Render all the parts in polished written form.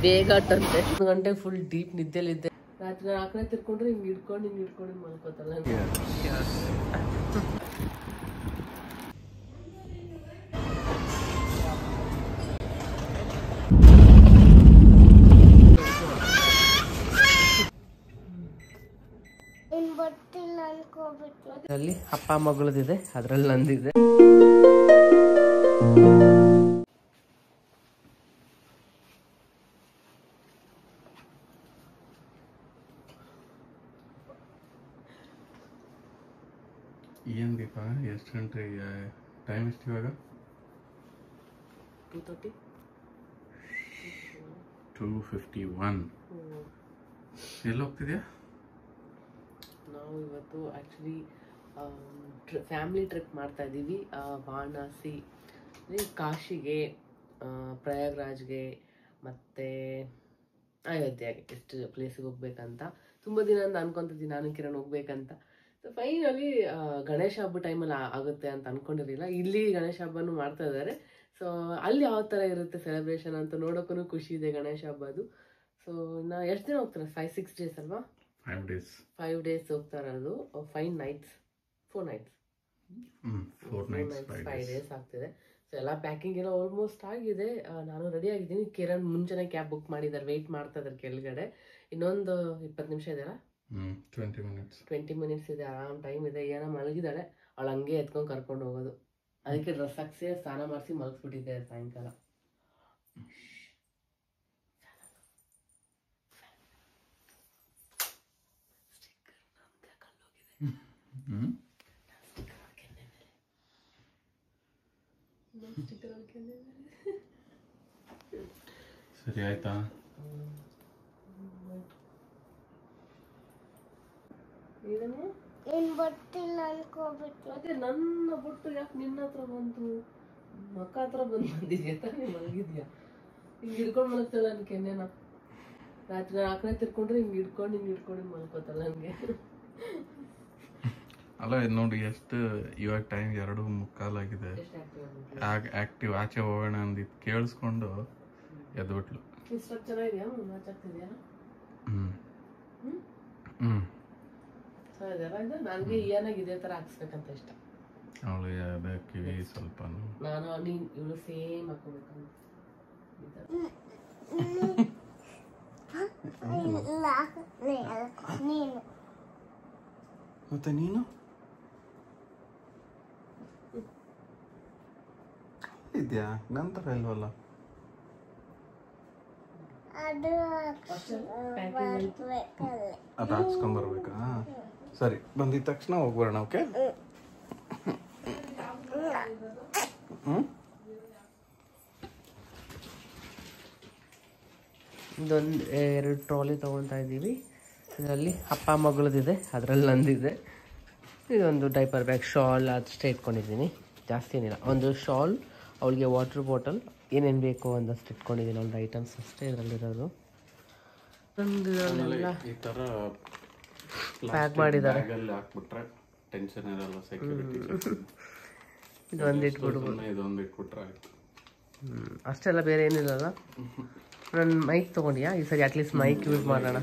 ಬೇಗ ಟಂತೆ 1 ಗಂಟೆ full deep ನಿದ್ದೆಲಿದ್ದೆ. ರಾತ್ರಿ 4 ತಿರ್ಕೊಂಡ್ರೆ ಹಿಂಗೆ ಹಿಡ್ಕೊಂಡು ಮಲ್ಕೋತಲ್ಲ. ಅದರಲ್ಲಿ ಅಪ್ಪ ಮಗಳದಿದೆ, ಅದ್ರಲ್ಲಿ ನಂದಿದೆ. ಏನು ದೀಪ, ಎಷ್ಟು ಗಂಟೆ ಟೈಮ್ ಎಷ್ಟು ಇವಾಗ? 2:51. ಎಲ್ಲಿ ಹೋಗ್ತಿದ್ಯಾ? ನಾವು ಇವತ್ತು ಆ್ಯಕ್ಚುಲಿ ಫ್ಯಾಮಿಲಿ ಟ್ರಿಪ್ ಮಾಡ್ತಾ ಇದ್ದೀವಿ. ವಾರಣಾಸಿ, ಕಾಶಿಗೆ, ಪ್ರಯಾಗ್ರಾಜ್ಗೆ ಮತ್ತು ಅಯೋಧ್ಯೆಗೆ ಎಷ್ಟು ಪ್ಲೇಸಿಗೆ ಹೋಗ್ಬೇಕಂತ ತುಂಬ ದಿನ ಅಂತ ಅನ್ಕೊತಿದ್ದೀನಿ ನಾನು ಕಿರಣ್ ಹೋಗ್ಬೇಕಂತ. ಸೊ ಫೈನಲಿ ಗಣೇಶ ಹಬ್ಬ ಟೈಮಲ್ಲಿ ಆಗುತ್ತೆ ಅಂತ ಅನ್ಕೊಂಡಿರಲಿಲ್ಲ. ಇಲ್ಲಿ ಗಣೇಶ ಹಬ್ಬನೂ ಮಾಡ್ತಾ ಇದ್ದಾರೆ. ಸೊ ಅಲ್ಲಿ ಯಾವ ಥರ ಇರುತ್ತೆ ಸೆಲೆಬ್ರೇಷನ್ ಅಂತ ನೋಡೋಕ್ಕೂ ಖುಷಿ ಇದೆ ಗಣೇಶ ಹಬ್ಬದು. ಸೊ ಇನ್ನು ಎಷ್ಟು ದಿನ ಹೋಗ್ತಾರೆ? 5-6 ಡೇಸ್ ಅಲ್ವಾ? 5 ಡೇಸ್ ಹೋಗ್ತಾ ಇರೋದು. 5 nights 4 nights 5 ಡೇಸ್ ಆಗ್ತಿದೆ. ಸೊ ಎಲ್ಲ ಪ್ಯಾಕಿಂಗ್ ಎಲ್ಲ ಆಲ್ಮೋಸ್ಟ್ ಆಗಿದೆ. ನಾನು ರೆಡಿ ಆಗಿದ್ದೀನಿ. ಕಿರಣ್ ಮುಂಚೆನೇ ಕ್ಯಾಬ್ ಬುಕ್ ಮಾಡಿದ್ದಾರೆ, ವೆಯ್ಟ್ ಮಾಡ್ತಾ ಇದ್ದಾರೆ ಕೆಳಗಡೆ. ಇನ್ನೊಂದು 20 ನಿಮಿಷ ಇದೆಯಲ್ಲ, 20 ಮಿನಿಟ್ಸ್ ಇದೆ, ಆರಾಮ್ ಟೈಮ್ ಇದೆ. ಏನೋ ಮಲಗಿದ್ದಾಳೆ, ಅವಳು ಹಂಗೆ ಎತ್ಕೊಂಡು ಕರ್ಕೊಂಡು ಹೋಗೋದು. ಅದಕ್ಕೆ ಡ್ರೆಸ್ ಹಾಕ್ಸಿ ಸ್ನಾನ ಮಾಡಿಸಿ ಮಲಗಿಸ್ಬಿಟ್ಟಿದ್ದೆ ಸಾಯಂಕಾಲ. ಸರಿ ಆಯ್ತಾ? ಅದೇ ನನ್ನ ಬೊಟ್ಟು ಯಾಕೆ ನಿನ್ನ ಹತ್ರ ಬಂತು? ಮಕ್ಕ ಹತ್ರ ಬಂದಿದ್ಯಾ ತಾನೇ, ಮಲಗಿದ್ಯಾ? ಹಿಂಗೆ ಹಿಡ್ಕೊಂಡು ಮಲಗ್ತಾಳ ನನ್ ಕೆನ್ನೆನ. ರಾತ್ರಿ 4 ತಿರ್ಕೊಂಡ್ರೆ ಹಿಂಗೆ ಹಿಡ್ಕೊಂಡು ಮಲ್ಕೋತಲ್ಲ ನನಗೆ. ಅಲ್ಲ ಇದು ನೋಡಿ, ಎಷ್ಟು ಇವಾಗ ಟೈಮ್ 2:45 ಆಗಿದೆ. ಆಕ್ಟಿವ್ ಆಚೆ ಹೋಗೋಣ ಅಂದಿದ್ದು ಕೇಳಿಸ್ಕೊಂಡು ಎದ್ಬಿಟ್ಲು. ಇಷ್ಟು ಚೆನ್ನಾಗಿದೆಯಾ? ಮ್ಯಾಚ್ ಆಗ್ತಿದ್ಯಾ? ನನಗೆ ಇಯನಾಗಿ ಇದೇ ಥರ ಹಾಕ್ಸ್ಬೇಕಂತ ಇಷ್ಟ. ಅವಳು ಅದೇ ಕಿವಿ ಸ್ವಲ್ಪ ನಾನು ಇವಳು ಸೇಮ್ ಹಾಕೋಬೇಕು. ಮತ್ತೆ ನೀನು ಇದ್ಯಾ? ನಂತರ ಇಲ್ವಲ್ಲ. ಅದು ಹಾಕ್ಸ್ಕೊಂಬರ್ಬೇಕಾ? ಸರಿ, ಬಂದಿದ ತಕ್ಷಣ ಹೋಗ್ಬರೋಣ. ಓಕೆ. ಇದೊಂದು 2 ಟ್ರಾಲಿ ತೊಗೊತಾ ಇದ್ದೀವಿ. ಇದರಲ್ಲಿ ಅಪ್ಪ ಮಗಳದಿದೆ, ಅದರಲ್ಲಿ ನಂದಿದೆ. ಇದೊಂದು ಡೈಪರ್ ಬ್ಯಾಗ್, ಶಾಲ್ ಅಷ್ಟೇ ಇಟ್ಕೊಂಡಿದ್ದೀನಿ, ಜಾಸ್ತಿ ಏನಿಲ್ಲ. ಒಂದು ಶಾಲ್, ಅವಳಿಗೆ ವಾಟರ್ ಬಾಟಲ್, ಏನೇನು ಬೇಕು ಒಂದಷ್ಟು ಇಟ್ಕೊಂಡಿದ್ದೀನಿ. ಒಂದು ಐಟಮ್ಸ್ ಅಷ್ಟೇ ಇದರಲ್ಲಿರೋದು. ಒಂದು ಈ ಥರ ಪ್ಯಾಕ್ ಮಾಡಿದ್ದಾರೆ. ಹಾಕ್ಬಿಟ್ರೆ ಟೆನ್ಷನ್ ಇರಲ್ಲ, ಸೆಕ್ಯೂರಿಟಿ. ಇದೊಂದು ಇಟ್ಬಿಡ್ಬೋದು. ಇದೊಂದು ಇಟ್ಬಿಟ್ರೆ ಆಯ್ತು. ಅಷ್ಟೆಲ್ಲ ಬೇರೆ ಏನಿಲ್ಲಲ್ಲ. ನನ್ನ ಮೈಕ್ ತೊಗೊಂಡಿಯಾ? ಈ ಸರಿ ಅಟ್ಲೀಸ್ಟ್ ಮೈಕ್ ಯೂಸ್ ಮಾಡೋಣ.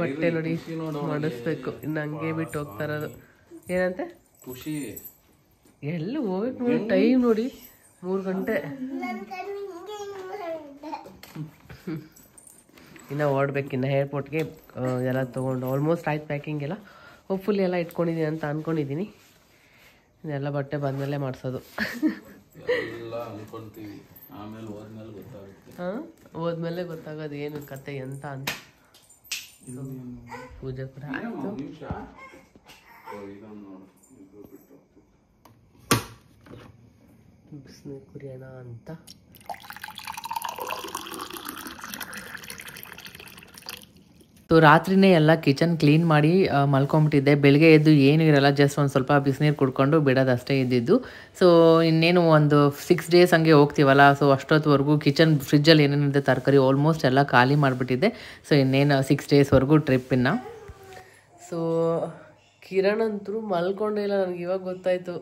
ಬಟ್ಟೆ ನೋಡಿ ಮಾಡಿಸ್ಬೇಕು, ಇನ್ನು ಹಂಗೆ ಬಿಟ್ಟು ಹೋಗ್ತಾ ಇರೋದು. ಏನಂತೆ ಖುಷಿ? ಎಲ್ಲ ಹೋಗ್ಬೇಕು ನೋಡಿ, ಟೈಮ್ ನೋಡಿ 3 ಗಂಟೆ. ಇನ್ನು ಓಡ್ಬೇಕು, ಇನ್ನು ಏರ್ಪೋರ್ಟ್ಗೆ ಎಲ್ಲ ತೊಗೊಂಡು ಆಲ್ಮೋಸ್ಟ್ ಆಯ್ತು ಪ್ಯಾಕಿಂಗ್ ಎಲ್ಲ. ಹೋಪ್ಫುಲ್ಲಿ ಎಲ್ಲ ಇಟ್ಕೊಂಡಿದ್ದೀನಿ ಅಂತ ಅಂದ್ಕೊಂಡಿದ್ದೀನಿ. ಇದೆಲ್ಲ ಬಟ್ಟೆ ಬಂದಮೇಲೆ ಮಾಡಿಸೋದು. ಹೋದ್ಮೇಲೆ ಗೊತ್ತಾಗೋದು ಏನು ಕತೆ ಎಂತ ಅಂತ. ಪೂಜೆ ಕೂಡ ಆಯಿತು. ಬಿಸಿನೀರು ಕುಡಿಯೋಣ ಅಂತ. ಸೊ ರಾತ್ರಿನೇ ಎಲ್ಲ ಕಿಚನ್ ಕ್ಲೀನ್ ಮಾಡಿ ಮಲ್ಕೊಂಬಿಟ್ಟಿದ್ದೆ. ಬೆಳಗ್ಗೆ ಎದ್ದು ಏನೂ ಇರಲ್ಲ, ಜಸ್ಟ್ ಒಂದು ಸ್ವಲ್ಪ ಬಿಸಿನೀರು ಕುಡ್ಕೊಂಡು ಬಿಡೋದು ಅಷ್ಟೇ ಇದ್ದಿದ್ದು. ಸೊ ಇನ್ನೇನು ಒಂದು 6 ಡೇಸ್ ಹಂಗೆ ಹೋಗ್ತೀವಲ್ಲ, ಸೊ ಅಷ್ಟೊತ್ತವರೆಗೂ ಕಿಚನ್ ಫ್ರಿಜ್ಜಲ್ಲಿ ಏನೇನಿದೆ ತರಕಾರಿ ಆಲ್ಮೋಸ್ಟ್ ಎಲ್ಲ ಖಾಲಿ ಮಾಡಿಬಿಟ್ಟಿದ್ದೆ. ಸೊ ಇನ್ನೇನು 6 ಡೇಸ್ವರೆಗೂ ಟ್ರಿಪ್ಪಿನ್ನು. ಸೊ ಕಿರಣ್ ಅಂತೂ ಮಲ್ಕೊಂಡೇ ಇಲ್ಲ. ನನಗೆ ಇವಾಗ ಗೊತ್ತಾಯಿತು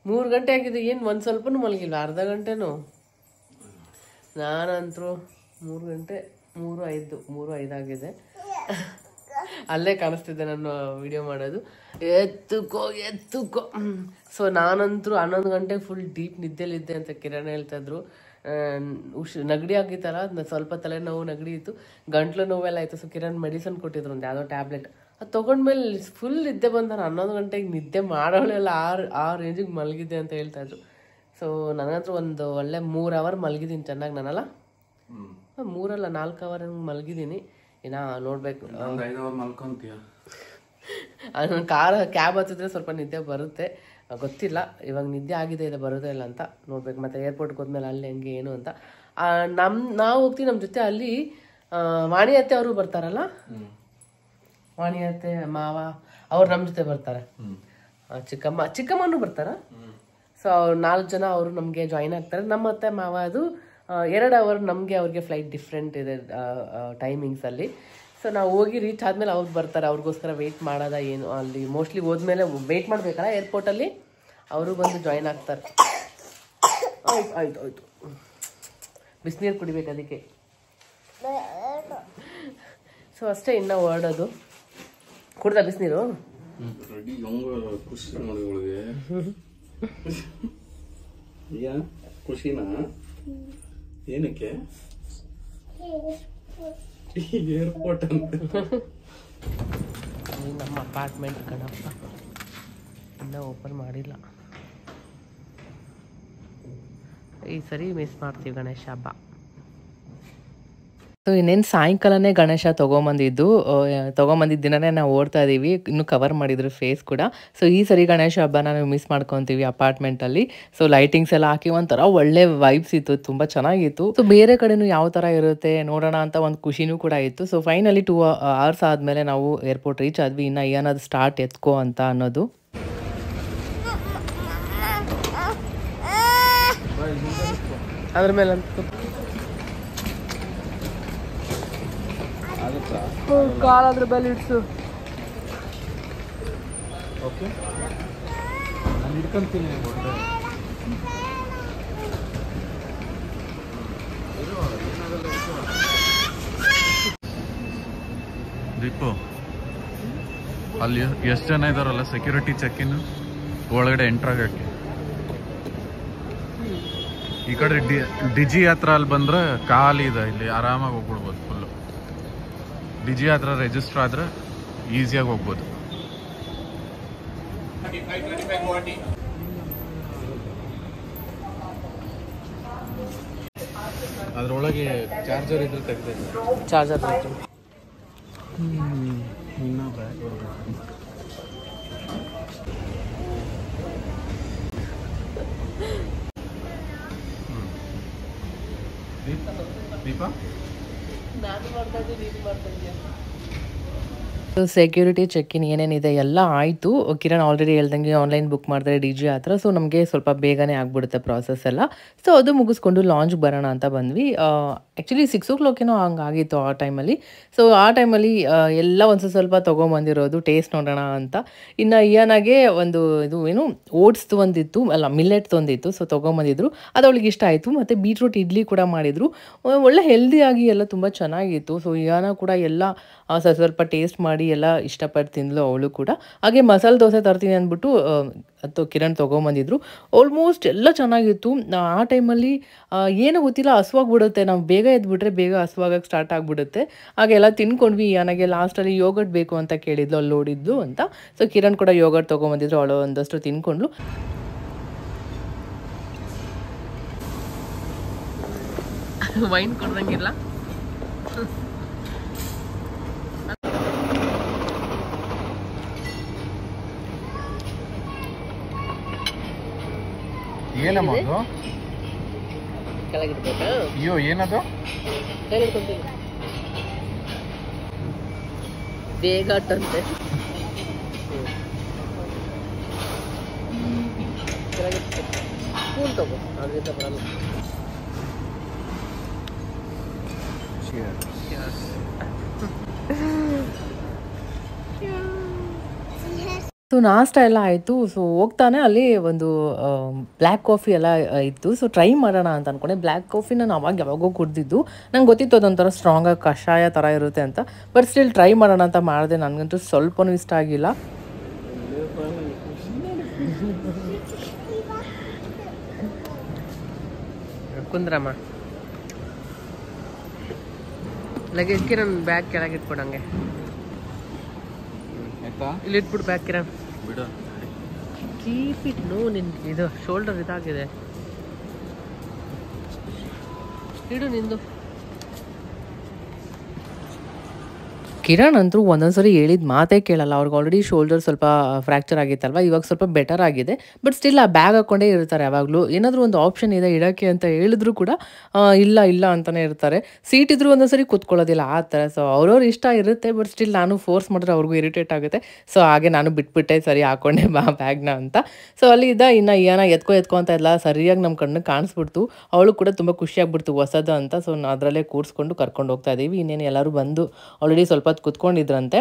3 ಗಂಟೆ ಆಗಿದೆ. ಏನು ಒಂದು ಸ್ವಲ್ಪನೂ ಮಲಗಿಲ್ಲ, ಅರ್ಧ ಗಂಟೆನೂ. ನಾನಂತರೂ 3 ಗಂಟೆ 3:05 ಆಗಿದೆ. ಅಲ್ಲೇ ಕಾಣಿಸ್ತಿದ್ದೆ ನಾನು ವಿಡಿಯೋ ಮಾಡೋದು. ಎತ್ತುಕೋ. ಸೊ ನಾನಂತರೂ 11 ಗಂಟೆಗೆ ಫುಲ್ ಡೀಪ್ ನಿದ್ದೆಲಿದ್ದೆ ಅಂತ ಕಿರಣ್ ಹೇಳ್ತಾ ಇದ್ರು. ನೆಗಡಿ ಆಗಿತ್ತಲ್ಲ, ಸ್ವಲ್ಪ ತಲೆನೋವು ನೆಗಡಿ ಇತ್ತು, ಗಂಟ್ಲು ನೋವೆಲ್ಲ ಆಯಿತು. ಸೊ ಕಿರಣ್ ಮೆಡಿಸನ್ ಕೊಟ್ಟಿದ್ರು ಒಂದು ಯಾವುದೋ ಟ್ಯಾಬ್ಲೆಟ್. ಅದು ತೊಗೊಂಡ್ಮೇಲೆ ಫುಲ್ ನಿದ್ದೆ ಬಂದ. 11 ಗಂಟೆಗೆ ನಿದ್ದೆ ಮಾಡೋಳೆಲ್ಲ ಆ ರೇಂಜಿಗೆ ಮಲಗಿದ್ದೆ ಅಂತ ಹೇಳ್ತಾ ಇದ್ರು. ಸೊ ನನಗಂತೂ ಒಂದು ಒಳ್ಳೆ 3 ಅವರ್ ಮಲಗಿದ್ದೀನಿ ಚೆನ್ನಾಗಿ. ನಾನಲ್ಲ 3 ಅಲ್ಲ 4 ಅವರ್ ಮಲಗಿದ್ದೀನಿ. ಇನ್ನು ನೋಡ್ಬೇಕು. ಅದು ಕ್ಯಾಬ್ ಹತ್ತಿದ್ರೆ ಸ್ವಲ್ಪ ನಿದ್ದೆ ಬರುತ್ತೆ, ಗೊತ್ತಿಲ್ಲ ಇವಾಗ ನಿದ್ದೆ ಆಗಿದೆ ಇಲ್ಲ ಬರೋದೇ ಇಲ್ಲ ಅಂತ ನೋಡ್ಬೇಕು. ಮತ್ತೆ ಏರ್ಪೋರ್ಟ್ಗೆ ಹೋದ್ಮೇಲೆ ಅಲ್ಲಿ ಹೆಂಗೆ ಏನು ಅಂತ. ನಾವು ಹೋಗ್ತೀವಿ ನಮ್ಮ ಜೊತೆ. ಅಲ್ಲಿ ವಾಣಿ ಅತ್ತೆ ಅವರು ಬರ್ತಾರಲ್ಲ, ವಾಣಿ ಅತ್ತೆ ಮಾವ ಅವ್ರು ನಮ್ಮ ಜೊತೆ ಬರ್ತಾರೆ. ಚಿಕ್ಕಮ್ಮನೂ ಬರ್ತಾರ. ಸೊ ಅವ್ರು 4 ಜನ ಅವರು ನಮಗೆ ಜಾಯಿನ್ ಆಗ್ತಾರೆ. ನಮ್ಮ ಅತ್ತೆ ಮಾವ ಅದು 2 ಅವರ್ ನಮಗೆ ಅವ್ರಿಗೆ ಫ್ಲೈಟ್ ಡಿಫ್ರೆಂಟ್ ಇದೆ ಟೈಮಿಂಗ್ಸಲ್ಲಿ. ಸೊ ನಾವು ಹೋಗಿ ರೀಚ್ ಆದಮೇಲೆ ಅವ್ರು ಬರ್ತಾರೆ. ಅವ್ರಿಗೋಸ್ಕರ ವೆಯ್ಟ್ ಮಾಡೋದ ಏನು, ಅಲ್ಲಿ ಮೋಸ್ಟ್ಲಿ ಹೋದ್ಮೇಲೆ ವೆಯ್ಟ್ ಮಾಡಬೇಕಲ್ಲ ಏರ್ಪೋರ್ಟಲ್ಲಿ, ಅವರು ಬಂದು ಜಾಯಿನ್ ಆಗ್ತಾರೆ. ಆಯ್ತು ಬಿಸಿನೀರು ಕುಡಿಬೇಕು ಅದಕ್ಕೆ. ಸೊ ಅಷ್ಟೇ, ಇನ್ನೂ ಹೊರಡೋದು. ಕುಡ್ದ ಬಿಸಿನೀರು? ಖುಷಿನಾ? ಏನಕ್ಕೆ? ಏರ್ಪೋರ್ಟ್ ಅಂತ. ನಮ್ಮ ಅಪಾರ್ಟ್ಮೆಂಟ್ ಕಣಪ್ಪ, ಇನ್ನೂ ಓಪನ್ ಮಾಡಿಲ್ಲ. ಈ ಸರಿ ಮಿಸ್ ಮಾಡ್ತೀವಿ ಗಣೇಶ ಹಬ್ಬ. ಸೊ ಇನ್ನೇನು ಸಾಯಂಕಾಲನೇ ಗಣೇಶ ತೊಗೊಂಬಂದಿದ್ದ ದಿನನೇ ನಾವು ಓಡ್ತಾ ಇದ್ದೀವಿ. ಇನ್ನೂ ಕವರ್ ಮಾಡಿದ್ರು ಫೇಸ್ ಕೂಡ. ಸೊ ಈ ಸರಿ ಗಣೇಶ ಹಬ್ಬನ ನಾವು ಮಿಸ್ ಮಾಡ್ಕೊತೀವಿ ಅಪಾರ್ಟ್ಮೆಂಟಲ್ಲಿ. ಸೊ ಲೈಟಿಂಗ್ಸ್ ಎಲ್ಲ ಹಾಕಿ ಒಂಥರ ಒಳ್ಳೆ ವೈಬ್ಸ್ ಇತ್ತು, ತುಂಬ ಚೆನ್ನಾಗಿತ್ತು. ಸೊ ಬೇರೆ ಕಡೆನೂ ಯಾವ ಥರ ಇರುತ್ತೆ ನೋಡೋಣ ಅಂತ ಒಂದು ಖುಷಿನೂ ಕೂಡ ಇತ್ತು. ಸೊ ಫೈನಲಿ 2 hours ಆದಮೇಲೆ ನಾವು ಏರ್ಪೋರ್ಟ್ ರೀಚ್ ಆದ್ವಿ. ಇನ್ನು ಏನಾದ್ರು ಸ್ಟಾರ್ಟ್ ಎತ್ಕೋ ಅಂತ ಅನ್ನೋದು. ಅದ್ರ ಮೇಲೆ ಕಾಲಾದ್ರ ಬೆಲೆ ಇಡ್ಸು. ಓಕೆ, ನಾನು ಹಿಡ್ಕೊಂತೀನಿ. ದೀಪು, ಅಲ್ಲಿ ಎಷ್ಟು ಜನ ಇದಾರಲ್ಲ ಸೆಕ್ಯೂರಿಟಿ ಚೆಕ್-ಇನ್ ಒಳಗಡೆ ಎಂಟ್ರ್ ಆಗಕ್ಕೆ. ಈ ಕಡೆ ಡಿಜಿ ಹತ್ರ ಅಲ್ಲಿ ಬಂದ್ರೆ ಖಾಲಿ ಇದೆ, ಇಲ್ಲಿ ಆರಾಮಾಗಿ ಹೋಗ್ಬಿಡ್ಬೋದು. ಫುಲ್ಲು ಡಿಜಿ ಹತ್ರ ರಿಜಿಸ್ಟರ್ ಆದ್ರೆ ಈಸಿಯಾಗಿ ಹೋಗ್ಬೋದು. ಅದ್ರೊಳಗೆ ಚಾರ್ಜರ್ ಇದ್ರೆ ತೆಗ್ದಿದೆ. ಚಾರ್ಜರ್ ಇನ್ನೂ ಬ್ಯಾಗ್ ದೀಪಾ, ನಾನು ಮಾಡ್ತಾ ಇದ್ದೀನಿ, ನೀನು ಮಾಡ್ತಾ ಇದೀಯ. ಸೆಕ್ಯೂರಿಟಿ ಚೆಕ್-ಇನ್ ಏನೇನಿದೆ ಎಲ್ಲ ಆಯಿತು. ಕಿರಣ್ ಆಲ್ರೆಡಿ ಹೇಳ್ದಂಗೆ ಆನ್ಲೈನ್ ಬುಕ್ ಮಾಡಿದ್ರೆ ಡಿಜಿ ಹತ್ರ. ಸೊ ನಮಗೆ ಸ್ವಲ್ಪ ಬೇಗನೆ ಆಗಿಬಿಡುತ್ತೆ ಪ್ರಾಸೆಸ್ ಎಲ್ಲ. ಸೊ ಅದು ಮುಗಿಸ್ಕೊಂಡು ಲಾಂಚ್ಗೆ ಬರೋಣ ಅಂತ ಬಂದ್ವಿ. ಆ್ಯಕ್ಚುಲಿ 6 o'clock ಹಂಗಾಗಿತ್ತು ಆ ಟೈಮಲ್ಲಿ. ಸೊ ಆ ಟೈಮಲ್ಲಿ ಎಲ್ಲ ಒಂದು ಸ್ವಲ್ಪ ತೊಗೊಂಬಂದಿರೋದು ಟೇಸ್ಟ್ ನೋಡೋಣ ಅಂತ. ಇನ್ನು ಇಯಾನಾಗೆ ಒಂದು ಇದು ಏನು ಓಟ್ಸ್ದು ಒಂದಿತ್ತು, ಅಲ್ಲ ಮಿಲ್ಲೆಟ್ದು ಒಂದಿತ್ತು. ಸೊ ತೊಗೊಂಬಂದಿದ್ರು, ಅದು ಅವಳಿಗೆ ಇಷ್ಟ ಆಯಿತು. ಮತ್ತು ಬೀಟ್ರೂಟ್ ಇಡ್ಲಿ ಕೂಡ ಮಾಡಿದರು, ಒಳ್ಳೆ ಹೆಲ್ದಿಯಾಗಿ ಎಲ್ಲ ತುಂಬ ಚೆನ್ನಾಗಿತ್ತು. ಸೊ ಇಯಾನ ಕೂಡ ಎಲ್ಲ ಸ್ವಲ್ಪ ಟೇಸ್ಟ್ ಮಾಡಿ ಎಲ್ಲ ಇಷ್ಟಪಟ್ಟು ತಿಂದಳು ಅವಳು ಕೂಡ. ಹಾಗೆ ಮಸಾಲೆ ದೋಸೆ ತರ್ತೀನಿ ಅಂದ್ಬಿಟ್ಟು ಕಿರಣ್ ತೊಗೊಂಬಂದಿದ್ರು. ಆಲ್ಮೋಸ್ಟ್ ಎಲ್ಲ ಚೆನ್ನಾಗಿತ್ತು. ಆ ಟೈಮಲ್ಲಿ ಏನೋ ಗೊತ್ತಿಲ್ಲ, ಹಸುವಾಗ್ಬಿಡುತ್ತೆ. ನಾವು ಬೇಗ ಎದ್ಬಿಟ್ರೆ ಬೇಗ ಹಸುವಾಗಕ್ಕೆ ಸ್ಟಾರ್ಟ್ ಆಗಿಬಿಡುತ್ತೆ. ಹಾಗೆಲ್ಲ ತಿನ್ಕೊಂಡ್ವಿ. ನನಗೆ ಲಾಸ್ಟಲ್ಲಿ ಯೋಗರ್ಟ್ ಬೇಕು ಅಂತ ಕೇಳಿದ್ಲು, ಅಲ್ಲಿ ನೋಡಿದ್ಲು ಅಂತ. ಸೊ ಕಿರಣ್ ಕೂಡ ಯೋಗರ್ಟ್ ತೊಗೊಂಬಂದಿದ್ರು, ಅವಳು ಒಂದಷ್ಟು ತಿನ್ಕೊಂಡ್ಲು. ವೈನ್ ಕೊಡ್ದಂಗಿಲ್ಲ. ಏನಮ್ಮ ಅದು? ಕೆಳಗಿಡ್ಬೇಕಾ? ಅಯ್ಯೋ, ಏನದು? ಕೆಳಗಿಡ್ಕೊಂತೀನಿ. ಬೇಗ ಅಟ್ಟಂತೆ. ಕೆಳಗಿಡ್ಬೇಕು. ಸ್ಪೂನ್ ತಗೋ, ಅದರಿಂದ ಬರಲ್ಲ. Cheers. ಸೊ ನಾಷ್ಟ ಎಲ್ಲ ಆಯಿತು. ಸೊ ಹೋಗ್ತಾನೆ ಅಲ್ಲಿ ಒಂದು ಬ್ಲ್ಯಾಕ್ ಕಾಫಿ ಎಲ್ಲ ಇತ್ತು. ಸೊ ಟ್ರೈ ಮಾಡೋಣ ಅಂತ ಅಂದ್ಕೊಂಡೆ. ಬ್ಲ್ಯಾಕ್ ಕಾಫಿ ನಾನು ಅವಾಗ ಯಾವಾಗೋ ಕುಡ್ದಿದ್ದು. ನಂಗೆ ಗೊತ್ತಿತ್ತು ಅದೊಂಥರ ಸ್ಟ್ರಾಂಗಾಗಿ ಕಷಾಯ ಥರ ಇರುತ್ತೆ ಅಂತ. ಬಟ್ ಸ್ಟಿಲ್ ಟ್ರೈ ಮಾಡೋಣ ಅಂತ ಮಾಡಿದೆ. ನನಗಂತೂ ಸ್ವಲ್ಪನೂ ಇಷ್ಟ ಆಗಿಲ್ಲ. ಕುಂದ್ರಮ್ಮ ಲಗೇಜ್ ಕಿರಣ್ ಬ್ಯಾಗ್ ಕೆಳಗೆ ಇಟ್ಕೊಡಂಗೆ ಇಲ್ಲಿ ಇಟ್ಬಿಟ್ಟು ಬ್ಯಾಗ್ ಕಿರಣ್ ಕೀಪ್ ಇಟ್ ನೋ ನಿನ್ ಇದು ಶೋಲ್ಡರ್ ಇದಾಗಿದೆ ಇಡು ನಿಂದು. ಕಿರಣ್ ಅಂತೂ ಒಂದೊಂದ್ಸರಿ ಹೇಳಿದ ಮಾತೇ ಕೇಳಲ್ಲ. ಅವ್ರಿಗೆ ಆಲ್ರೆಡಿ ಶೋಲ್ಡರ್ ಸ್ವಲ್ಪ ಫ್ರ್ಯಾಕ್ಚರ್ ಆಗಿತ್ತಲ್ವ, ಇವಾಗ ಸ್ವಲ್ಪ ಬೆಟರ್ ಆಗಿದೆ. ಬಟ್ ಸ್ಟಿಲ್ ಆ ಬ್ಯಾಗ್ ಹಾಕ್ಕೊಂಡೇ ಇರ್ತಾರೆ ಯಾವಾಗಲೂ. ಏನಾದರೂ ಒಂದು ಆಪ್ಷನ್ ಇದೆ ಇಡೋಕ್ಕೆ ಅಂತ ಹೇಳಿದ್ರು ಕೂಡ ಇಲ್ಲ ಇಲ್ಲ ಅಂತಲೇ ಇರ್ತಾರೆ. ಸೀಟ್ ಇದ್ರೂ ಒಂದೊಂದ್ಸರಿ ಕೂತ್ಕೊಳ್ಳೋದಿಲ್ಲ ಆ ಥರ. ಸೊ ಅವ್ರವ್ರ ಇಷ್ಟ ಇರುತ್ತೆ. ಬಟ್ ಸ್ಟಿಲ್ ನಾನು ಫೋರ್ಸ್ ಮಾಡಿದ್ರೆ ಅವ್ರಿಗೂ ಇರಿಟೇಟ್ ಆಗುತ್ತೆ. ಸೊ ಹಾಗೆ ನಾನು ಬಿಟ್ಬಿಟ್ಟೆ, ಸರಿ ಹಾಕ್ಕೊಂಡೆ ಬ್ಯಾಗ್ನ ಅಂತ. ಸೊ ಅಲ್ಲಿ ಇದ್ದ ಇನ್ನು ಏನೋ ಎತ್ಕೊ ಅಂತ ಇಲ್ಲ, ಸರಿಯಾಗಿ ನಮ್ಮ ಕಣ್ಣಿಗೆ ಕಾಣಿಸ್ಬಿಡ್ತು. ಅವಳು ಕೂಡ ತುಂಬ ಖುಷಿಯಾಗ್ಬಿಡ್ತು ಹೊಸದು ಅಂತ. ಸೊ ಅದರಲ್ಲೇ ಕೂರಿಸ್ಕೊಂಡು ಕರ್ಕೊಂಡು ಹೋಗ್ತಾ ಇದ್ದೀವಿ. ಇನ್ನೇನು ಎಲ್ಲರೂ ಬಂದು ಆಲ್ರೆಡಿ ಸ್ವಲ್ಪ ಕುತ್ಕೊಂಡಿದ್ರಂತೆ.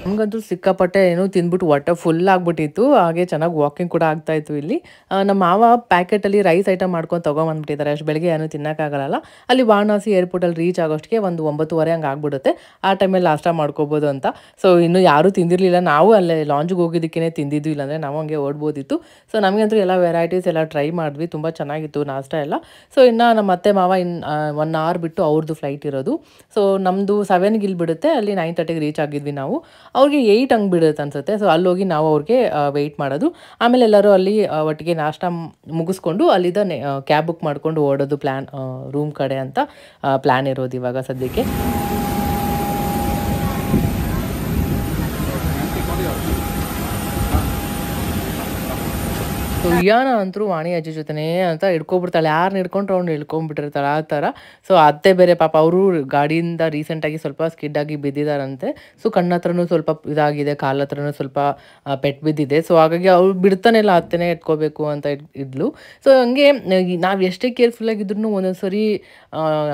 ನಮಗಂತೂ ಸಿಕ್ಕಾಪಟ್ಟೆ ಏನೋ ತಿಂದ್ಬಿಟ್ಟು ಹೊಟ್ಟೆ ಫುಲ್ ಆಗಿಬಿಟ್ಟಿತ್ತು. ಹಾಗೆ ಚೆನ್ನಾಗಿ ವಾಕಿಂಗ್ ಕೂಡ ಆಗ್ತಾಯಿತ್ತು. ಇಲ್ಲಿ ನಮ್ಮ ಮಾವ ಪ್ಯಾಕೆಟಲ್ಲಿ ರೈಸ್ ಐಟಮ್ ಮಾಡ್ಕೊಂಡು ತೊಗೊಂಬಂದ್ಬಿಟ್ಟಿದ್ದಾರೆ. ಅಷ್ಟು ಬೆಳಗ್ಗೆ ಏನೂ ತಿನ್ನೋಕ್ಕಾಗಲ್ಲ. ಅಲ್ಲಿ ವಾರಣಾಸಿ ಏರ್ಪೋರ್ಟಲ್ಲಿ ರೀಚ್ ಆಗೋಷ್ಟಿಗೆ ಒಂದು 9:30 ಹಂಗೆ ಆಗ್ಬಿಡುತ್ತೆ. ಆ ಟೈಮಲ್ಲಿ ನಾಷ್ಟ ಮಾಡ್ಕೋಬೋದು ಅಂತ. ಸೊ ಇನ್ನೂ ಯಾರೂ ತಿಂದಿರಲಿಲ್ಲ. ನಾವು ಅಲ್ಲೇ ಲಾಂಜಿಗೆ ಹೋಗಿದ್ದಕ್ಕೇ ತಿಂದಿದ್ದು, ಇಲ್ಲಾಂದರೆ ನಾವು ಹಂಗೆ ಓಡ್ಬೋದಿತ್ತು. ಸೊ ನಮಗಂತೂ ಎಲ್ಲ ವೆರೈಟೀಸ್ ಎಲ್ಲ ಟ್ರೈ ಮಾಡಿದ್ವಿ. ತುಂಬ ಚೆನ್ನಾಗಿತ್ತು ನಾಷ್ಟ ಎಲ್ಲ. ಸೊ ಇನ್ನು ನಮ್ಮ ಅತ್ತೆ ಮಾವ 1 hour ಬಿಟ್ಟು ಅವ್ರದ್ದು ಫ್ಲೈಟ್ ಇರೋದು. ಸೊ ನಮ್ಮದು 7ಗೆ ಇಲ್ಲಿ ಬಿಡುತ್ತೆ. ಅಲ್ಲಿ 9:30ಗೆ ರೀಚ್ ಆಗಿದ್ವಿ ನಾವು. ಅವ್ರಿಗೆ 8 ಹಂಗೆ ಬಿಡುತ್ತೆ ಅನ್ಸುತ್ತೆ. ಸೊ ಅಲ್ಲೋಗಿ ನಾವು ಅವ್ರಿಗೆ ವೆಯ್ಟ್ ಮಾಡೋದು. ಆಮೇಲೆ ಎಲ್ಲರೂ ಅಲ್ಲಿ ಒಟ್ಟಿಗೆ ನಾಷ್ಟ ಮುಗಿಸ್ಕೊಂಡು ಅಲ್ಲಿದ್ದ ಕ್ಯಾಬ್ ಬುಕ್ ಮಾಡ್ಕೊಂಡು ಓಡೋದು ಪ್ಲ್ಯಾನ್, ರೂಮ್ ಕಡೆ ಅಂತ ಪ್ಲ್ಯಾನ್ ಇರೋದು ಇವಾಗ ಸದ್ಯಕ್ಕೆ. ಸೊ ಇಯಾನ ಅಂತೂ ವಾಣಿ ಅಜ್ಜಿ ಜೊತೆನೇ ಅಂತ ಹಿಡ್ಕೊಬಿಡ್ತಾಳೆ. ಯಾರನ್ನ ಹಿಡ್ಕೊಂಡ್ರೆ ಅವ್ನು ಹಿಡ್ಕೊಂಡ್ಬಿಟ್ಟಿರ್ತಾಳೆ ಆ ಥರ. ಸೊ ಅತ್ತೆ ಬೇರೆ ಪಾಪ ಅವರು ಗಾಡಿಯಿಂದ ರೀಸೆಂಟಾಗಿ ಸ್ವಲ್ಪ ಸ್ಕಿಡ್ ಆಗಿ ಬಿದ್ದಿದ್ದಾರಂತೆ. ಸೊ ಕಣ್ಣ ಹತ್ರನೂ ಸ್ವಲ್ಪ ಇದಾಗಿದೆ, ಕಾಲ ಹತ್ರನೂ ಸ್ವಲ್ಪ ಪೆಟ್ಟು ಬಿದ್ದಿದೆ. ಸೊ ಹಾಗಾಗಿ ಅವ್ರು ಬಿಡ್ತಾನೆ ಇಲ್ಲ, ಅತ್ತೆನೇ ಇಟ್ಕೋಬೇಕು ಅಂತ ಇದ್ಲು. ಸೊ ಹಂಗೆ ನಾವು ಎಷ್ಟೇ ಕೇರ್ಫುಲ್ಲಾಗಿದ್ರು ಒಂದೊಂದ್ಸರಿ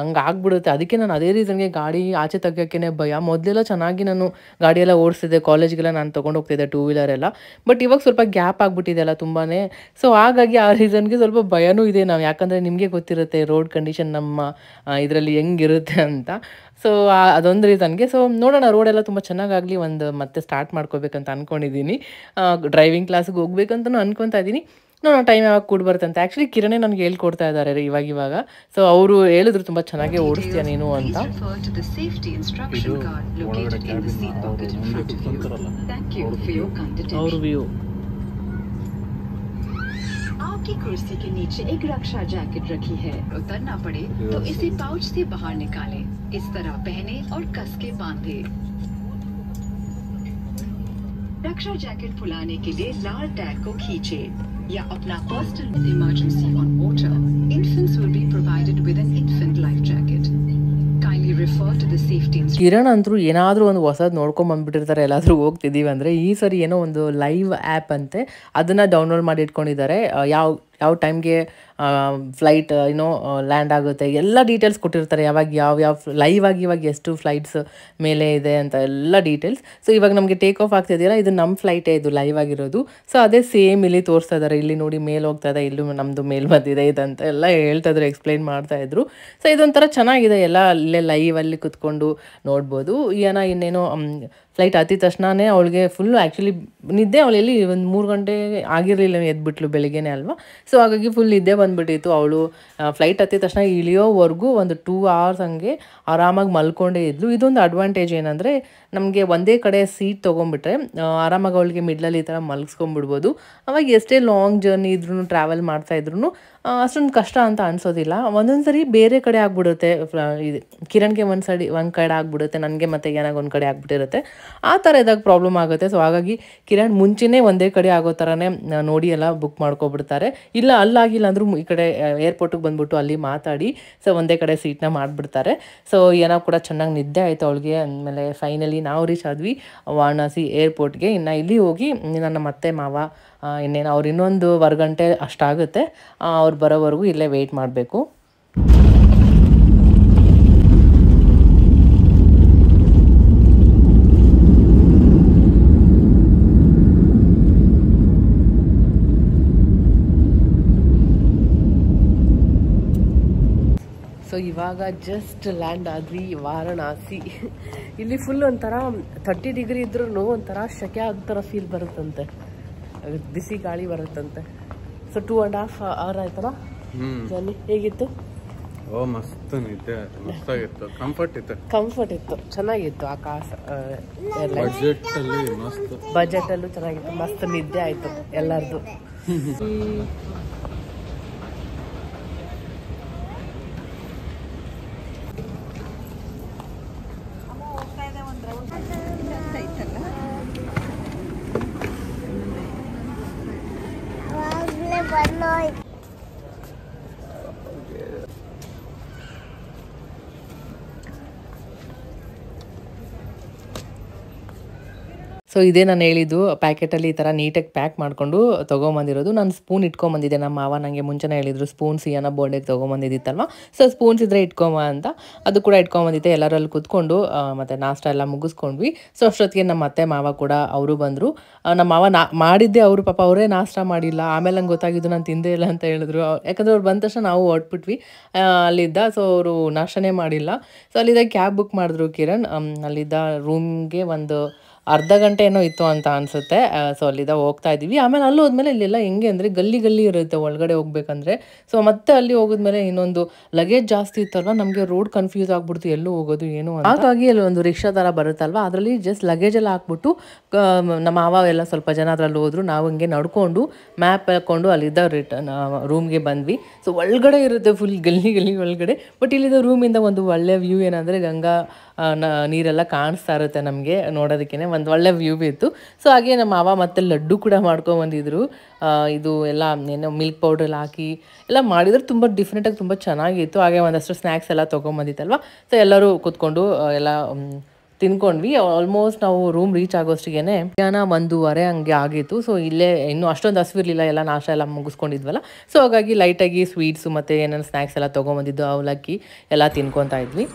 ಹಂಗೆ ಆಗ್ಬಿಡುತ್ತೆ. ಅದಕ್ಕೆ ನಾನು ಅದೇ ರೀಸನ್ಗೆ ಗಾಡಿ ಆಚೆ ತೆಗಿಯೋಕ್ಕೇ ಭಯ. ಮೊದಲೆಲ್ಲ ಚೆನ್ನಾಗಿ ನಾನು ಗಾಡಿಯೆಲ್ಲ ಓಡಿಸ್ತಿದ್ದೆ, ಕಾಲೇಜ್ಗೆಲ್ಲ ನಾನು ತೊಗೊಂಡು ಹೋಗ್ತಿದ್ದೆ 2 wheeler ಎಲ್ಲ. ಬಟ್ ಇವಾಗ ಸ್ವಲ್ಪ ಗ್ಯಾಪ್ ಆಗಿಬಿಟ್ಟಿದೆ ಅಲ್ಲ ತುಂಬಾ. ಸೊ ಹಾಗಾಗಿ ಆ ರೀಸನ್ಗೆ ಸ್ವಲ್ಪ ಭಯನೂ ಇದೆ ನಾವು. ಯಾಕಂದರೆ ನಿಮಗೆ ಗೊತ್ತಿರುತ್ತೆ ರೋಡ್ ಕಂಡೀಷನ್ ನಮ್ಮ ಇದರಲ್ಲಿ ಹೆಂಗಿರುತ್ತೆ ಅಂತ. ಸೊ ಅದೊಂದು ರೀಸನ್ಗೆ. ಸೊ ನೋಡೋಣ, ರೋಡೆಲ್ಲ ತುಂಬ ಚೆನ್ನಾಗಾಗಲಿ, ಮತ್ತೆ ಸ್ಟಾರ್ಟ್ ಮಾಡ್ಕೋಬೇಕಂತ ಅಂದ್ಕೊಂಡಿದ್ದೀನಿ. ಡ್ರೈವಿಂಗ್ ಕ್ಲಾಸಿಗೆ ಹೋಗ್ಬೇಕಂತಲೂ ಅಂದ್ಕೊತಾ ಇದ್ದೀನಿ. ನೋಡೋಣ ಟೈಮ್ ಯಾವಾಗ ಕೂಡ ಬರುತ್ತೆ ಅಂತ. ಆ್ಯಕ್ಚುಲಿ ಕಿರಣೇ ನನಗೆ ಹೇಳ್ಕೊಡ್ತಾ ಇದ್ದಾರೆ ಇವಾಗ. ಸೊ ಅವರು ಹೇಳಿದ್ರು ತುಂಬ ಚೆನ್ನಾಗೇ ಓಡಿಸ್ತೀಯ ನೀನು ಅಂತ. ಅವ್ರ ವ್ಯೂ. आपकी कुर्सी के नीचे एक रक्षा जैकेट रखी है. उतरना पड़े तो इसे पाउच से बाहर निकालें. इस तरह पहने और कस के बांधे. रक्षा जैकेट फुलाने के लिए लाल टैग को खींचे या अपना personal emergency on water. Infants will be provided with an infant life jacket. Kindly refer to the safety instructions. Kiran ಅಂತೂ ಏನಾದರೂ ಒಂದು ಹೊಸದು ನೋಡ್ಕೊಂಬಂದ್ಬಿಟ್ಟಿರ್ತಾರೆ ಎಲ್ಲಾದರೂ ಹೋಗ್ತಿದ್ದೀವಿ ಅಂದರೆ. ಈ ಸರಿ ಏನೋ ಒಂದು ಲೈವ್ ಆ್ಯಪ್ ಅಂತೆ, ಅದನ್ನು ಡೌನ್ಲೋಡ್ ಮಾಡಿ ಇಟ್ಕೊಂಡಿದ್ದಾರೆ. ಯಾವ ಟೈಮ್ಗೆ ಫ್ಲೈಟ್ ಲ್ಯಾಂಡ್ ಆಗುತ್ತೆ ಎಲ್ಲ ಡೀಟೇಲ್ಸ್ ಕೊಟ್ಟಿರ್ತಾರೆ. ಯಾವ ಲೈವ್ ಆಗಿ ಇವಾಗ ಎಷ್ಟು ಫ್ಲೈಟ್ಸ್ ಮೇಲೆ ಇದೆ ಅಂತ ಎಲ್ಲ ಡೀಟೇಲ್ಸ್. ಸೊ ಇವಾಗ ನಮಗೆ ಟೇಕ್ ಆಫ್ ಆಗ್ತಿದೆಯಲ್ಲ, ಇದು ನಮ್ಮ ಫ್ಲೈಟೇ ಇದು ಲೈವ್ ಆಗಿರೋದು. ಸೊ ಅದೇ ಸೇಮ್ ಇಲ್ಲಿ ತೋರಿಸ್ತಾ ಇದ್ದಾರೆ. ಇಲ್ಲಿ ನೋಡಿ ಮೇಲೆ ಹೋಗ್ತಾ ಇದೆ, ಇಲ್ಲೂ ನಮ್ಮದು ಮೇಲೆ ಬಂದಿದೆ ಇದಂತ ಎಲ್ಲ ಹೇಳ್ತಾ ಇದ್ರು, ಎಕ್ಸ್ಪ್ಲೈನ್ ಮಾಡ್ತಾಯಿದ್ರು. ಸೊ ಇದೊಂಥರ ಚೆನ್ನಾಗಿದೆ, ಎಲ್ಲ ಅಲ್ಲೇ ಲೈವಲ್ಲಿ ಕುತ್ಕೊಂಡು ನೋಡ್ಬೋದು. ಇನ್ನೇನೋ ಫ್ಲೈಟ್ ಹತ್ತಿದ ತಕ್ಷಣವೇ ಅವಳಿಗೆ ಫುಲ್ಲು ಆ್ಯಕ್ಚುಲಿ ನಿದ್ದೆ. ಅವಳೆಲ್ಲಿ ಒಂದು 3 ಗಂಟೆ ಆಗಿರಲಿಲ್ಲ, ಎದ್ಬಿಟ್ಲು ಬೆಳಿಗ್ಗೆನೇ ಅಲ್ವಾ. ಸೊ ಹಾಗಾಗಿ ಫುಲ್ ನಿದ್ದೆ ಬಂದುಬಿಟ್ಟಿತ್ತು. ಅವಳು ಫ್ಲೈಟ್ ಹತ್ತಿದ ತಕ್ಷಣ ಇಳಿಯೋವರೆಗೂ ಒಂದು 2 hours ಹಂಗೆ ಆರಾಮಾಗಿ ಮಲ್ಕೊಂಡೇ ಇದ್ಲು. ಇದೊಂದು ಅಡ್ವಾಂಟೇಜ್ ಏನಂದರೆ, ನಮಗೆ ಒಂದೇ ಕಡೆ ಸೀಟ್ ತೊಗೊಂಡ್ಬಿಟ್ರೆ ಆರಾಮಾಗಿ ಅವಳಿಗೆ ಮಿಡ್ಲಲ್ಲಿ ಈ ಥರ ಮಲಗಿಸ್ಕೊಂಡ್ಬಿಡ್ಬೋದು. ಅವಾಗ ಎಷ್ಟೇ ಲಾಂಗ್ ಜರ್ನಿ ಇದ್ರೂ ಟ್ರಾವೆಲ್ ಮಾಡ್ತಾಯಿದ್ರು ಅಷ್ಟೊಂದು ಕಷ್ಟ ಅಂತ ಅನಿಸೋದಿಲ್ಲ. ಒಂದೊಂದು ಸರಿ ಬೇರೆ ಕಡೆ ಆಗ್ಬಿಡುತ್ತೆ, ಇದು ಕಿರಣ್ಗೆ ಒಂದು ಕಡೆ ಆಗ್ಬಿಡುತ್ತೆ, ನನಗೆ ಮತ್ತು ಏನಾಗ ಒಂದು ಕಡೆ ಆಗ್ಬಿಟ್ಟಿರುತ್ತೆ. ಆ ಥರ ಇದ್ದಾಗ ಪ್ರಾಬ್ಲಮ್ ಆಗುತ್ತೆ. ಸೊ ಹಾಗಾಗಿ ಕಿರಣ್ ಮುಂಚೆನೇ ಒಂದೇ ಕಡೆ ಆಗೋ ಥರನೇ ನೋಡಿ ಎಲ್ಲ ಬುಕ್ ಮಾಡ್ಕೊಬಿಡ್ತಾರೆ. ಇಲ್ಲ ಅಲ್ಲಾಗಿಲ್ಲ ಅಂದರೂ ಈ ಕಡೆ ಏರ್ಪೋರ್ಟಿಗೆ ಬಂದ್ಬಿಟ್ಟು ಅಲ್ಲಿ ಮಾತಾಡಿ ಸೊ ಒಂದೇ ಕಡೆ ಸೀಟ್ನ ಮಾಡಿಬಿಡ್ತಾರೆ. ಸೊ ಏನೋ ಕೂಡ ಚೆನ್ನಾಗಿ ನಿದ್ದೆ ಆಯಿತು ಅವಳಿಗೆ. ಅಂದಮೇಲೆ ಫೈನಲಿ ನಾವು ರೀಚ್ ಆದ್ವಿ ವಾರಣಾಸಿ ಏರ್ಪೋರ್ಟ್ಗೆ. ಇನ್ನು ಇಲ್ಲಿ ಹೋಗಿ ನನ್ನ ಮತ್ತೆ ಮಾವ ಇನ್ನೇನು ಅವ್ರು ಇನ್ನೊಂದು ಗಂಟೆ ಅಷ್ಟಾಗುತ್ತೆ, ಅವ್ರು ಬರೋವರೆಗೂ ಇಲ್ಲೇ ವೆಯ್ಟ್ ಮಾಡಬೇಕು. ಸೊ ಇವಾಗ ಜಸ್ಟ್ ಲ್ಯಾಂಡ್ ಆದ್ವಿ ವಾರಣಾಸಿ. ಇಲ್ಲಿ ಫುಲ್ ಒಂಥರ 30 ಡಿಗ್ರಿ ಇದ್ರೂ ಒಂಥರ ಶೆಕೆ ಆಗೋ ಥರ ಫೀಲ್ ಬರುತ್ತಂತೆ, ಬಿಸಿ ಗಾಳಿ ಬರುತ್ತಂತೆ. ಸೊ 2.5 hour ಆಯ್ತಲ್ಲ ಜರ್ನಿ. ಹೇಗಿತ್ತು? ಓ ಮಸ್ತ್ ನಿದ್ದೆ, ಮಸ್ತಾಗಿತ್ತು, ಕಂಫರ್ಟ್ ಇತ್ತು, ಚೆನ್ನಾಗಿತ್ತು. ಆಕಾಶ ಬಜೆಟ್ ಅಲ್ಲೂ ಚೆನ್ನಾಗಿತ್ತು, ಮಸ್ತ್ ನಿದ್ದೆ ಆಯ್ತು ಎಲ್ಲರದು. ಸೊ ಇದೇ ನಾನು ಹೇಳಿದ್ದು, ಪ್ಯಾಕೆಟಲ್ಲಿ ಈ ಥರ ನೀಟಾಗಿ ಪ್ಯಾಕ್ ಮಾಡಿಕೊಂಡು ತೊಗೊಂಬಂದಿರೋದು. ನಾನು ಸ್ಪೂನ್ ಇಟ್ಕೊಂಬಂದಿದ್ದೆ, ನಮ್ಮ ಮಾವ ನನಗೆ ಮುಂಚೆನೇ ಹೇಳಿದ್ರು ಸ್ಪೂನ್ಸ್ ಏನೋ ಬೋರ್ಡೆಗೆ ತೊಗೊಂಬಂದಿದ್ದಿತ್ತಲ್ವ. ಸೊ ಸ್ಪೂನ್ಸ್ ಇದ್ರೆ ಇಟ್ಕೊಂಬ ಅಂತ, ಅದು ಕೂಡ ಇಟ್ಕೊಂಬಂದಿದ್ದೆ. ಎಲ್ಲರಲ್ಲಿ ಕೂತ್ಕೊಂಡು ಮತ್ತು ನಾಷ್ಟ ಎಲ್ಲ ಮುಗಿಸ್ಕೊಂಡ್ವಿ. ಸೊ ಅಷ್ಟೊತ್ತಿಗೆ ನಮ್ಮ ಅತ್ತೆ ಮಾವ ಕೂಡ ಅವರು ಬಂದರು. ನಮ್ಮ ಮಾವ ಮಾಡಿದ್ದೆ ಅವರು, ಪಾಪ ಅವರೇ ನಾಷ್ಟ ಮಾಡಿಲ್ಲ. ಆಮೇಲೆ ನಂಗೆ ಗೊತ್ತಾಗಿದ್ದು ನಾನು ತಿಂದೇ ಇಲ್ಲ ಅಂತ ಹೇಳಿದ್ರು. ಯಾಕಂದರೆ ಅವ್ರು ಬಂದ ತಕ್ಷಣ ನಾವು ಹೊಟ್ಬಿಟ್ವಿ ಅಲ್ಲಿದ್ದ. ಸೊ ಅವರು ನಾಷ್ಟನೇ ಮಾಡಿಲ್ಲ. ಸೊ ಅಲ್ಲಿದ್ದ ಕ್ಯಾಬ್ ಬುಕ್ ಮಾಡಿದ್ರು ಕಿರಣ್. ಅಲ್ಲಿದ್ದ ರೂಮ್ಗೆ ಒಂದು ಅರ್ಧ ಗಂಟೆ ಏನೋ ಇತ್ತು ಅಂತ ಅನಿಸುತ್ತೆ. ಸೊ ಅಲ್ಲಿದ್ದ ಹೋಗ್ತಾ ಇದ್ದೀವಿ. ಆಮೇಲೆ ಅಲ್ಲಿ ಹೋದ್ಮೇಲೆ ಇಲ್ಲೆಲ್ಲ ಹೆಂಗೆ ಅಂದರೆ ಗಲ್ಲಿ ಇರುತ್ತೆ ಒಳಗಡೆ ಹೋಗ್ಬೇಕಂದ್ರೆ. ಸೊ ಮತ್ತೆ ಅಲ್ಲಿ ಹೋಗಿದ್ಮೇಲೆ ಇನ್ನೊಂದು ಲಗೇಜ್ ಜಾಸ್ತಿ ಇತ್ತಲ್ವ, ನಮಗೆ ರೋಡ್ ಕನ್ಫ್ಯೂಸ್ ಆಗ್ಬಿಡ್ತು ಎಲ್ಲೂ ಹೋಗೋದು ಏನು ಅಂತ. ಹಾಗಾಗಿ ಅಲ್ಲಿ ಒಂದು ರಿಕ್ಷಾ ಥರ ಬರುತ್ತಲ್ವ, ಅದರಲ್ಲಿ ಜಸ್ಟ್ ಲಗೇಜ್ ಎಲ್ಲ ಹಾಕ್ಬಿಟ್ಟು ನಮ್ಮ ಮಾವ ಎಲ್ಲ ಸ್ವಲ್ಪ ಜನ ಅದರಲ್ಲಿ ಹೋದ್ರು. ನಾವು ಹಿಂಗೆ ನಡ್ಕೊಂಡು ಮ್ಯಾಪ್ ಹಾಕ್ಕೊಂಡು ಅಲ್ಲಿದ್ದ ರಿಟರ್ನ್ ರೂಮ್ಗೆ ಬಂದ್ವಿ. ಸೊ ಒಳಗಡೆ ಇರುತ್ತೆ ಫುಲ್ ಗಲ್ಲಿ ಒಳಗಡೆ. ಬಟ್ ಇಲ್ಲಿದ್ದ ರೂಮಿಂದ ಒಂದು ಒಳ್ಳೆ ವ್ಯೂ ಏನಂದರೆ ಗಂಗಾ ನೀರೆಲ್ಲ ಕಾಣಿಸ್ತಾ ಇರುತ್ತೆ ನಮಗೆ ನೋಡೋದಕ್ಕೇ, ಒಂದು ಒಳ್ಳೆ ವ್ಯೂ ಇತ್ತು. ಸೊ ಹಾಗೆ ನಮ್ಮ ಮಾವ ಮತ್ತೆ ಲಡ್ಡು ಕೂಡ ಮಾಡ್ಕೊಂಬಂದಿದ್ರು. ಇದು ಎಲ್ಲ ಏನೋ ಮಿಲ್ಕ್ ಪೌಡ್ರೆಲ್ಲ ಹಾಕಿ ಎಲ್ಲ ಮಾಡಿದ್ರು, ತುಂಬ ಡಿಫ್ರೆಂಟಾಗಿ ತುಂಬ ಚೆನ್ನಾಗಿತ್ತು. ಹಾಗೆ ಒಂದಷ್ಟು ಸ್ನ್ಯಾಕ್ಸ್ ಎಲ್ಲ ತೊಗೊಂಬಂದಿತ್ತಲ್ವ. ಸೊ ಎಲ್ಲರೂ ಕೂತ್ಕೊಂಡು ಎಲ್ಲ ತಿನ್ಕೊಂಡ್ವಿ. ಆಲ್ಮೋಸ್ಟ್ ನಾವು ರೂಮ್ ರೀಚ್ ಆಗೋಷ್ಟಿಗೆ ಮಧ್ಯಾಹ್ನ 1:30 ಹಂಗೆ ಆಗಿತ್ತು. ಸೊ ಇಲ್ಲೇ ಇನ್ನೂ ಅಷ್ಟೊಂದು ಹಸಿವಿರಲಿಲ್ಲ, ಎಲ್ಲ ನಾಷ್ಟ ಎಲ್ಲ ಮುಗಿಸ್ಕೊಂಡಿದ್ವಲ್ಲ. ಸೊ ಹಾಗಾಗಿ ಲೈಟಾಗಿ ಸ್ವೀಟ್ಸು ಮತ್ತು ಏನೇನು ಸ್ನ್ಯಾಕ್ಸ್ ಎಲ್ಲ ತೊಗೊಂಬಂದಿದ್ದು ಅವಲಕ್ಕಿ ಎಲ್ಲ ತಿನ್ಕೊತಾ ಇದ್ವಿ.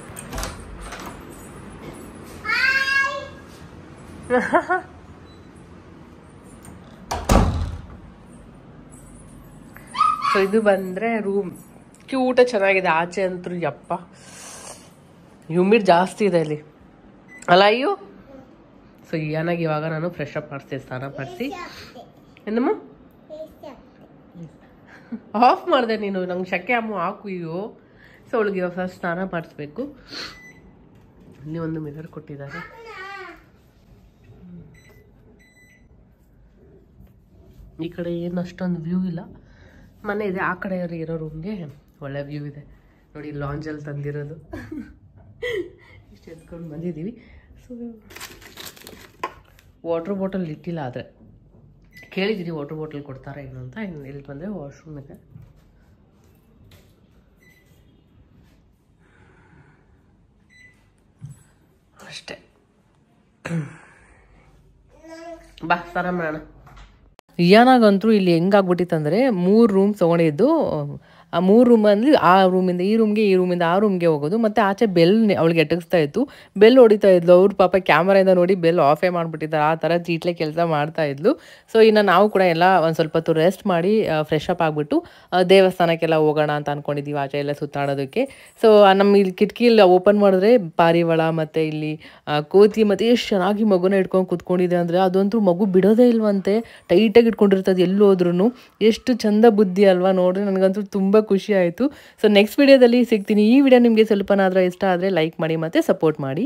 ಸೊ ಇದು ಬಂದರೆ ರೂಮ್ ಕ್ಯೂಟ ಚೆನ್ನಾಗಿದೆ. ಆಚೆ ಅಂತೂ ಯಪ್ಪ ಹ್ಯೂಮಿಡ್ ಜಾಸ್ತಿ ಇದೆ ಇಲ್ಲಿ ಅಲ್ಲ ಅಯ್ಯೋ. ಸೊ ಏನಾಗಿ ಇವಾಗ ನಾನು ಫ್ರೆಶ್ ಅಪ್ ಮಾಡಿಸ್ತೀನಿ, ಸ್ನಾನ ಮಾಡಿಸಿ. ಏನಮ್ಮ ಆಫ್ ಮಾಡಿದೆ ನೀನು, ನಂಗೆ ಶೆಕೆ ಅಮ್ಮ ಹಾಕು ಅಯ್ಯೋ. ಸೊ ಅವಳಿಗೆ ಇವಾಗ ಫಸ್ಟ್ ಸ್ನಾನ ಮಾಡಿಸ್ಬೇಕು. ಇಲ್ಲಿ ಒಂದು ಮಿರರ್ ಕೊಟ್ಟಿದ್ದಾರೆ. ಈ ಕಡೆ ಏನು ಅಷ್ಟೊಂದು ವ್ಯೂ ಇಲ್ಲ, ಮನೆ ಇದೆ. ಆ ಕಡೆ ಇರೋ ರೂಮ್ಗೆ ಒಳ್ಳೆ ವ್ಯೂ ಇದೆ ನೋಡಿ. ಲಾಂಜಲ್ಲಿ ತಂದಿರೋದು ಇಷ್ಟು ಎತ್ಕೊಂಡು ಬಂದಿದ್ದೀವಿ. ಸೊ ವಾಟ್ರ್ ಬಾಟಲ್ ಇಟ್ಟಿಲ್ಲ, ಆದರೆ ಕೇಳಿದ್ದೀರಿ ವಾಟ್ರ್ ಬಾಟಲ್ ಕೊಡ್ತಾರೆ ಏನು ಅಂತ. ಇನ್ನು ಇಲ್ಲಿ ಬಂದರೆ ವಾಶ್ರೂಮ್ ಇದೆ. ಅಷ್ಟೇ, ಬಾ ಸ್ನಾನ ಮಾಡೋಣ. ರಿಯಾನಾಗಂತೂ ಇಲ್ಲಿ ಹೆಂಗಾಗ್ಬಿಟ್ಟಿತ್ತಂದರೆ 3 ರೂಮ್ ತೊಗೊಂಡಿದ್ದು. ಆ 3 ರೂಮಲ್ಲಿ ಆ ರೂಮಿಂದ ಈ ರೂಮ್ಗೆ, ಈ ರೂಮಿಂದ ಆ ರೂಮ್ಗೆ ಹೋಗೋದು. ಮತ್ತು ಆಚೆ ಬೆಲ್ ಅವಳಿಗೆ ಎಟಗಿಸ್ತಾ ಇತ್ತು, ಬೆಲ್ ಹೊಡಿತಾ ಇದ್ಲು. ಅವ್ರು ಪಾಪ ಕ್ಯಾಮರಾಯಿಂದ ನೋಡಿ ಬೆಲ್ ಆಫೇ ಮಾಡಿಬಿಟ್ಟಿದ್ದಾರೆ, ಆ ಥರ ಚೀಟ್ಲೆ ಕೆಲಸ ಮಾಡ್ತಾ ಇದ್ಲು. ಸೊ ಇನ್ನು ನಾವು ಕೂಡ ಎಲ್ಲ ಒಂದು ಸ್ವಲ್ಪ ಹೊತ್ತು ರೆಸ್ಟ್ ಮಾಡಿ ಫ್ರೆಶ್ ಅಪ್ ಆಗಿಬಿಟ್ಟು ದೇವಸ್ಥಾನಕ್ಕೆಲ್ಲ ಹೋಗೋಣ ಅಂತ ಅಂದ್ಕೊಂಡಿದ್ದೀವಿ, ಆಚೆ ಎಲ್ಲ ಸುತ್ತಾಡೋದಕ್ಕೆ. ಸೊ ನಮ್ಮ ಇಲ್ಲಿ ಕಿಟಕಿಯಲ್ಲಿ ಓಪನ್ ಮಾಡಿದ್ರೆ ಪಾರಿವಾಳ ಮತ್ತು ಇಲ್ಲಿ ಕೋತಿ ಮತ್ತು ಎಷ್ಟು ಚೆನ್ನಾಗಿ ಮಗುನ ಇಟ್ಕೊಂಡು ಕೂತ್ಕೊಂಡಿದೆ ಅಂದರೆ, ಅದಂತೂ ಮಗು ಬಿಡೋದೇ ಇಲ್ವಂತೆ, ಟೈಟಾಗಿ ಇಟ್ಕೊಂಡಿರ್ತದೆ ಎಲ್ಲಿ ಹೋದ್ರೂ. ಎಷ್ಟು ಚಂದ ಬುದ್ಧಿ ಅಲ್ವಾ ನೋಡ್ರಿ, ನನಗಂತೂ ತುಂಬ ಖುಷಿ ಆಯಿತು. ಸೊ ನೆಕ್ಸ್ಟ್ ವಿಡಿಯೋದಲ್ಲಿ ಸಿಗ್ತೀನಿ. ಈ ವಿಡಿಯೋ ನಿಮಗೆ ಸ್ವಲ್ಪನಾದರೂ ಇಷ್ಟ ಆದರೆ ಲೈಕ್ ಮಾಡಿ ಮತ್ತು ಸಪೋರ್ಟ್ ಮಾಡಿ.